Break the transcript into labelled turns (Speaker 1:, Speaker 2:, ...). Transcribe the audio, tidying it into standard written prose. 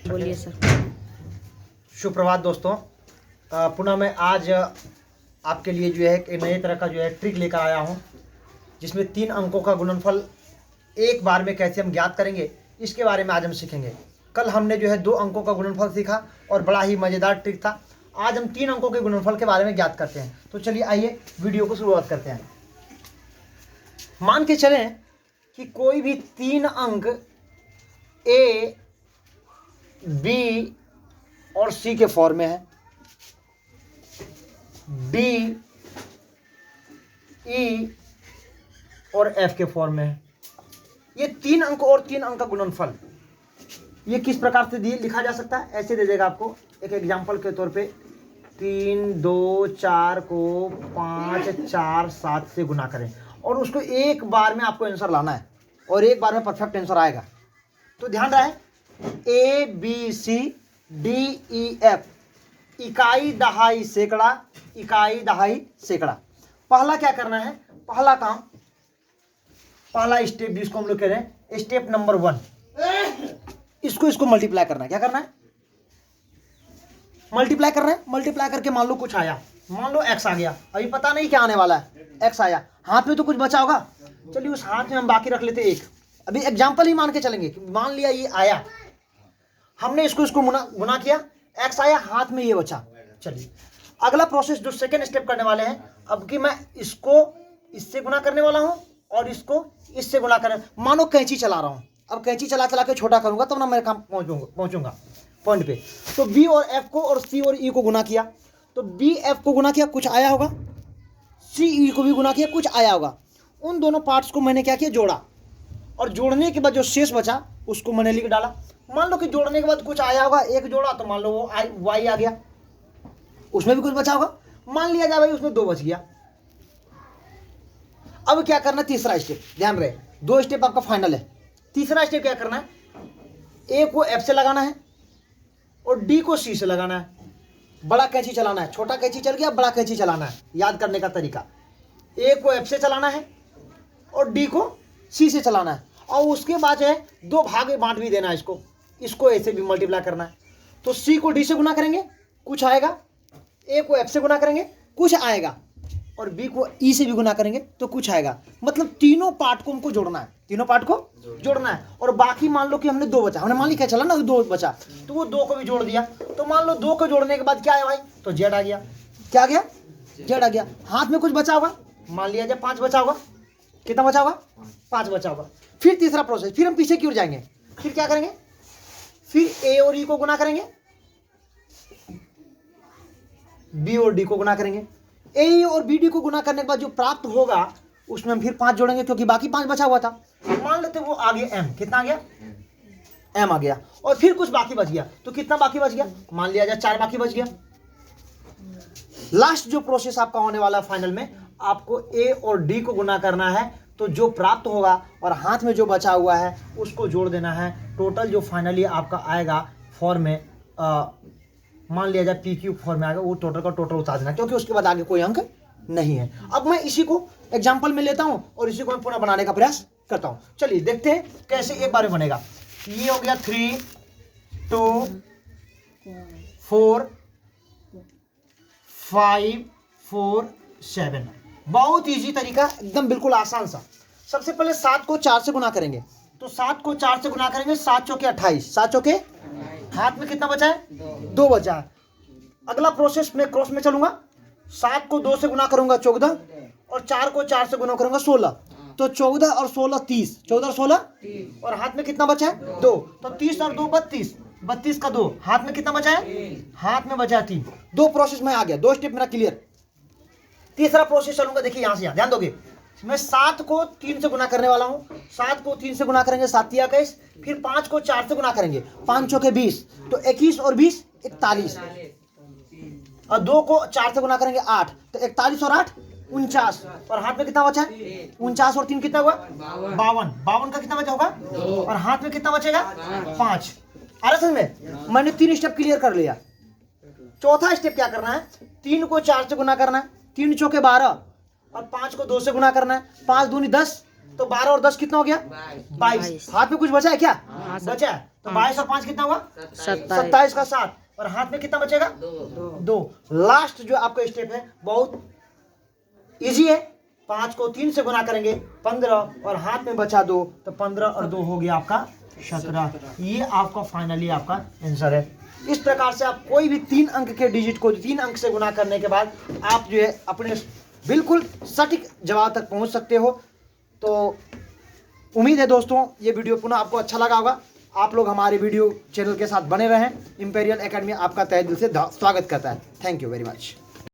Speaker 1: बोलिए सर।
Speaker 2: सुप्रभात दोस्तों। पुनः मैं आज आपके लिए जो है एक नए तरह का जो है ट्रिक लेकर आया हूं, जिसमें 3 अंकों का गुणनफल एक बार में कैसे हम ज्ञात करेंगे, इसके बारे में आज हम सीखेंगे। कल हमने जो है 2 अंकों का गुणनफल सीखा और बड़ा ही मज़ेदार ट्रिक था। आज हम 3 अंकों के गुणनफल के बारे में ज्ञात करते हैं। तो चलिए आइए वीडियो को शुरुआत करते हैं। मान के चलें कि कोई भी 3 अंक ए, बी और सी के फॉर्म में है, डी, ई और एफ के फॉर्म में है। ये 3 अंक और 3 अंक का गुणनफल ये किस प्रकार से लिखा जा सकता है? ऐसे दे देगा आपको। एक एग्जांपल के तौर पे 3, 2, 4 को 5, 4, 7 से गुना करें और उसको एक बार में आपको आंसर लाना है और एक बार में परफेक्ट आंसर आएगा। तो ध्यान रहे, ए, बी, सी, डी, ई, एफ, इकाई दहाई सैकड़ा, इकाई दहाई सैकड़ा। पहला क्या करना है? पहला काम, पहला स्टेप जिसको हम लोग कह रहे हैं स्टेप नंबर 1, इसको मल्टीप्लाई करना है। क्या करना है? मल्टीप्लाई करना है। मल्टीप्लाई करके मान लो कुछ आया, मान लो एक्स आ गया। अभी पता नहीं क्या आने वाला है, एक्स आया, हाथ में तो कुछ बचा होगा। चलिए उस हाथ में हम बाकी रख लेते एक। अभी एग्जाम्पल ही मान के चलेंगे कि मान लिया ये आया, हमने इसको गुना किया, एक्स आया, हाथ में ये बचा। चलिए अगला प्रोसेस जो सेकेंड स्टेप करने वाले हैं, अब कि मैं इसको इससे गुना करने वाला हूं और इसको इससे गुना करने। मानो कैंची चला रहा हूं, अब कैंची चला चला के छोटा करूंगा तब ना मैं काम पहुंचूंगा पॉइंट पे। तो बी और एफ को और सी और ई को गुना किया, तो बी एफ को गुना किया, कुछ आया होगा, सी ई को भी गुना किया, कुछ आया होगा। उन दोनों पार्ट्स को मैंने क्या किया? जोड़ा, और जोड़ने के बाद जो शेष बचा उसको मैंने लिख डाला। मान लो कि जोड़ने के बाद कुछ आया होगा, एक जोड़ा तो मान लो वो वाई आ गया, उसमें भी कुछ बचा होगा। मान लिया जाए भाई उसमें 2 बच गया। अब क्या करना? तीसरा स्टेप, ध्यान रहे 2 स्टेप आपका फाइनल है। तीसरा स्टेप क्या करना है? ए को एफ से लगाना है और डी को सी से लगाना है। बड़ा कैंची चलाना है, छोटा कैंची चल गया, बड़ा कैंची चलाना है। याद करने का तरीका, ए को एफ से चलाना है और डी को सी से चलाना है। और उसके बाद है 2 भाग बांट भी देना है इसको ऐसे भी मल्टीप्लाई करना है। तो सी को डी से गुना करेंगे, कुछ आएगा, ए को एफ से गुना करेंगे, कुछ आएगा, और बी को ई से भी गुना करेंगे तो कुछ आएगा। मतलब तीनों पार्ट को हमको जोड़ना है, तीनों पार्ट को जोड़ना है। और बाकी मान लो कि हमने 2 बचा, हमने मान लिया क्या चला ना 2 बचा, तो वो 2 को भी जोड़ दिया। तो मान लो 2 को जोड़ने के बाद क्या है भाई? तो जेड आ गया। क्या आ गया? जेड आ गया। हाथ में कुछ बचा होगा, मान लिया जाए 5 बचा होगा। कितना बचा होगा? 5 बचा होगा। फिर तीसरा प्रोसेस, फिर हम पीछे की ओर जाएंगे। फिर क्या करेंगे? फिर ए और ई को गुना करेंगे, बी और डी को गुना करेंगे। ए और बी डी को गुना करने के बाद जो प्राप्त होगा उसमें हम फिर 5 जोड़ेंगे, क्योंकि बाकी 5 बचा हुआ था। मान लेते वो आ गया एम। कितना आ गया? एम आ गया। और फिर कुछ बाकी बच गया, तो कितना बाकी बच गया? मान लिया जाए 4 बाकी बच गया। लास्ट जो प्रोसेस आपका होने वाला है फाइनल में, आपको ए और डी को गुना करना है, तो जो प्राप्त होगा और हाथ में जो बचा हुआ है उसको जोड़ देना है। टोटल जो फाइनली आपका आएगा फॉर्म में, मान लिया जाए पी क्यू फॉर्म में आएगा, वो टोटल का टोटल उतार देना, क्योंकि उसके बाद आगे कोई अंक नहीं है। अब मैं इसी को एग्जाम्पल में लेता हूं और इसी को मैं पुनः बनाने का प्रयास करता हूं। चलिए देखते हैं कैसे एक बार में बनेगा। ये हो गया 3, 2, 4, 5, 4, 7। बहुत इजी तरीका, एकदम बिल्कुल आसान सा। सबसे पहले 7 को 4 से गुना करेंगे, तो 7 को 4 से गुना करेंगे, 7 चौके 28, 7 चौके, हाथ में कितना बचा है? 2 बचा है। अगला प्रोसेस में क्रॉस में चलूंगा, 7 को 2 से गुना करूंगा 14, और 4 को 4 से गुना करूंगा 16, तो 14 और 16 30, 14 और 16, और हाथ में कितना बचा है? 2, तो 30 और 2 32, 32 का 2, हाथ में कितना बचा है? हाथ में बचा है 3। 2 प्रोसेस में आ गया, 2 स्टेप मेरा क्लियर। तीसरा प्रोसेस चलूंगा, देखिए यहां से यहां ध्यान दोगे। मैं 7 को 3 से गुना करने वाला हूं, 7 को 3 से गुना करेंगे 7 या 21, फिर 5 को 4 से गुना करेंगे, 5 चौके 20, तो 21 और 20 41, और 2 को 4 से गुना करेंगे 8, तो 41 और 8 49, और हाथ में कितना बचा है? 49 और 3 कितना हुआ? 52, 52 का कितना बचा होगा? और हाथ में कितना बचेगा? 5। आ रहा समझ में? मैंने 3 स्टेप क्लियर कर लिया। चौथा स्टेप क्या करना है? 3 को 4 से गुना करना है, 3 चौके 12, और 5 को 2 से गुना करना है, 5 दूनी 10, तो 12 और 10 कितना हो गया? 22। हाथ में कुछ बचा है क्या? बचा है। तो 22 और 5 कितना हुआ? 27 का 7। और हाथ में कितना बचेगा? 2। लास्ट जो आपका स्टेप है बहुत इजी है। 5 को 3 से गुना करेंगे 15 और हाथ में बचा 2, तो 15 और 2 हो गया आपका 17। ये आपका फाइनली आपका आंसर है। इस प्रकार से आप कोई भी 3 अंक के डिजिट को 3 अंक से गुना करने के बाद आप जो है अपने बिल्कुल सटीक जवाब तक पहुंच सकते हो। तो उम्मीद है दोस्तों ये वीडियो पुनः आपको अच्छा लगा होगा। आप लोग हमारे वीडियो चैनल के साथ बने रहें। इंपीरियल एकेडमी आपका तहे दिल से स्वागत करता है। Thank you very much.